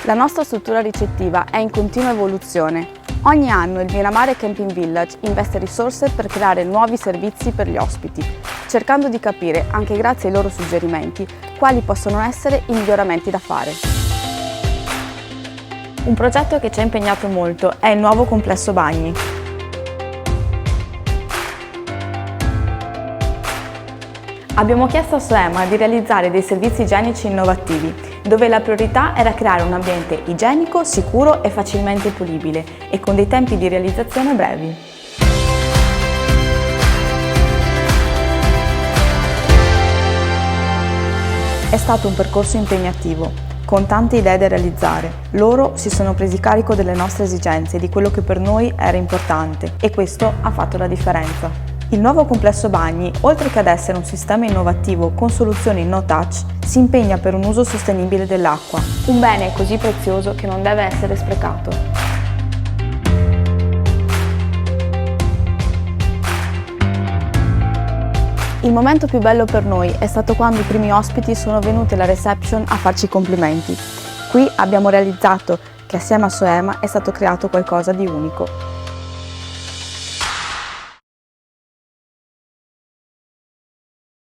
La nostra struttura ricettiva è in continua evoluzione. Ogni anno il Miramare Camping Village investe risorse per creare nuovi servizi per gli ospiti, cercando di capire, anche grazie ai loro suggerimenti, quali possono essere i miglioramenti da fare. Un progetto che ci ha impegnato molto è il nuovo complesso bagni. Abbiamo chiesto a Soema di realizzare dei servizi igienici innovativi, dove la priorità era creare un ambiente igienico, sicuro e facilmente pulibile e con dei tempi di realizzazione brevi. È stato un percorso impegnativo, con tante idee da realizzare. Loro si sono presi carico delle nostre esigenze e di quello che per noi era importante e questo ha fatto la differenza. Il nuovo complesso bagni, oltre che ad essere un sistema innovativo con soluzioni no touch, si impegna per un uso sostenibile dell'acqua, un bene così prezioso che non deve essere sprecato. Il momento più bello per noi è stato quando i primi ospiti sono venuti alla reception a farci i complimenti. Qui abbiamo realizzato che assieme a Soema è stato creato qualcosa di unico.